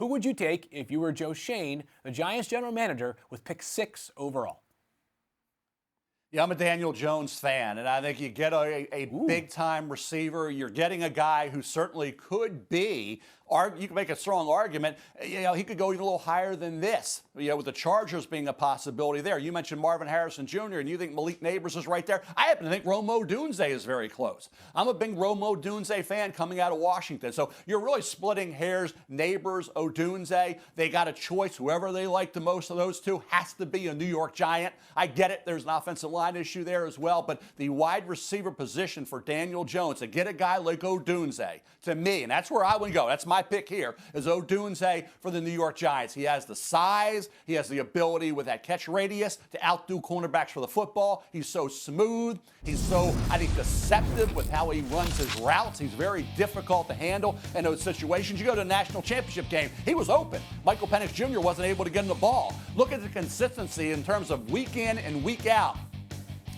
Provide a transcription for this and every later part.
Who would you take if you were Joe Shane, the Giants general manager, with pick 6 overall? Yeah, I'm a Daniel Jones fan, and I think you get a big-time receiver. You're getting a guy who certainly could be, or you can make a strong argument, he could go even a little higher than this, with the Chargers being a possibility there. You mentioned Marvin Harrison Jr., and you think Malik Nabers is right there. I happen to think Romo Dunze is very close. I'm a big Romo Dunze fan coming out of Washington. So you're really splitting hairs, Nabers, Odunze. They got a choice. Whoever they like the most of those two has to be a New York Giant. I get it. There's an offensive line issue there as well, but the wide receiver position for Daniel Jones, to get a guy like Odunze, to me, and that's where I would go. That's my pick here, is Odunze for the New York Giants. He has the size. He has the ability with that catch radius to outdo cornerbacks for the football. He's so smooth. He's so, I think, deceptive with how he runs his routes. He's very difficult to handle in those situations. You go to a national championship game, he was open. Michael Penix Jr. wasn't able to get him the ball. Look at the consistency in terms of week in and week out.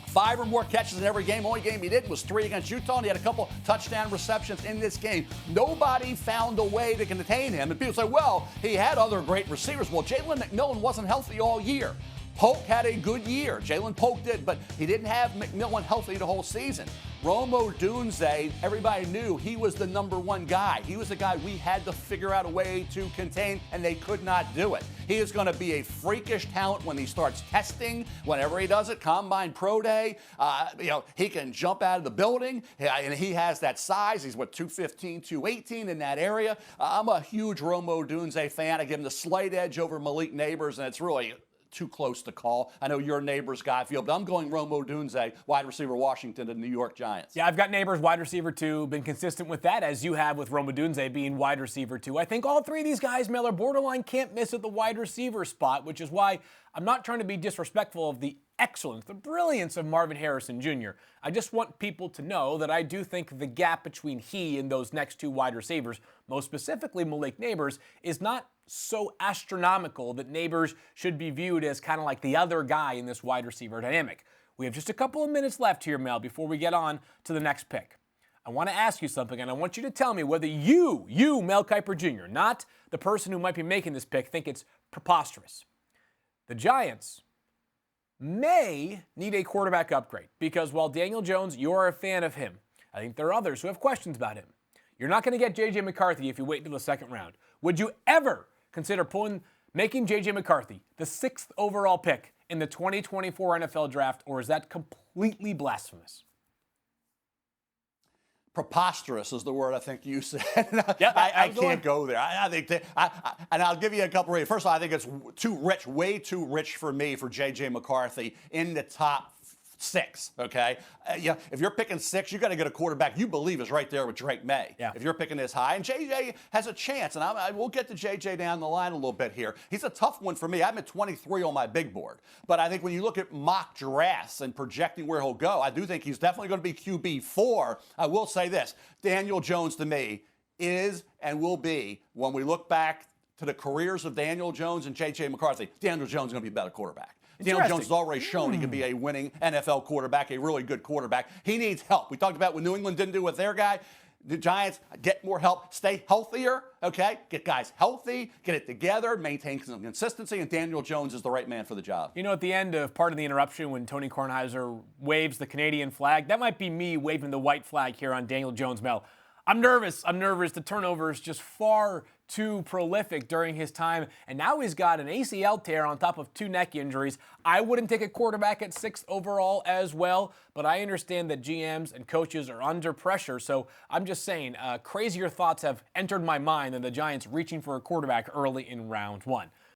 5 or more catches in every game. Only game he did was 3 against Utah, and he had a couple touchdown receptions in this game. Nobody found a way to contain him. And people say, well, he had other great receivers. Well, Jalen McMillan wasn't healthy all year. Polk had a good year. Jalen Polk did, but he didn't have McMillan healthy the whole season. Romo Dunze, everybody knew he was the number 1 guy. He was the guy we had to figure out a way to contain, and they could not do it. He is going to be a freakish talent when he starts testing, whenever he does it, Combine Pro Day. He can jump out of the building, and he has that size. He's, 215, 218 in that area. I'm a huge Romo Dunze fan. I give him the slight edge over Malik Nabers, and it's really too close to call. I know your neighbor's guy feel, but I'm going Romo Dunze, wide receiver Washington, to the New York Giants. Yeah, I've got Neighbors wide receiver 2. Been consistent with that, as you have with Romo Dunze being wide receiver 2. I think all 3 of these guys, Mel, are borderline can't miss at the wide receiver spot, which is why I'm not trying to be disrespectful of the excellence, the brilliance of Marvin Harrison Jr. I just want people to know that I do think the gap between he and those next 2 wide receivers, most specifically Malik Nabers, is not so astronomical that Nabers should be viewed as kind of like the other guy in this wide receiver dynamic. We have just a couple of minutes left here, Mel, before we get on to the next pick. I want to ask you something, and I want you to tell me whether you, Mel Kiper Jr., not the person who might be making this pick, think it's preposterous. The Giants may need a quarterback upgrade because while Daniel Jones, you're a fan of him, I think there are others who have questions about him. You're not going to get J.J. McCarthy if you wait until the second round. Would you ever consider making J.J. McCarthy the 6th overall pick in the 2024 NFL Draft, or is that completely blasphemous? Preposterous is the word I think you said. Yep, I can't go there. I think and I'll give you a couple of. First of all, I think it's too rich, way too rich for me for J.J. McCarthy in the top 6, okay? If you're picking 6, you got to get a quarterback you believe is right there with Drake May. Yeah. If you're picking this high, and J.J. has a chance, and I will get to J.J. down the line a little bit here. He's a tough one for me. I'm at 23 on my big board, but I think when you look at mock drafts and projecting where he'll go, I do think he's definitely going to be QB4. I will say this: Daniel Jones to me is and will be, when we look back to the careers of Daniel Jones and J.J. McCarthy, Daniel Jones is going to be a better quarterback. Daniel Jones has already shown he can be a winning NFL quarterback, a really good quarterback. He needs help. We talked about what New England didn't do with their guy. The Giants get more help, stay healthier, okay? Get guys healthy, get it together, maintain some consistency, and Daniel Jones is the right man for the job. At the end of part of the interruption when Tony Kornheiser waves the Canadian flag, that might be me waving the white flag here on Daniel Jones, Mel. I'm nervous. The turnover is just far too prolific during his time, and now he's got an ACL tear on top of 2 neck injuries. I wouldn't take a quarterback at 6th overall as well, but I understand that GMs and coaches are under pressure, so I'm just saying, crazier thoughts have entered my mind than the Giants reaching for a quarterback early in round 1.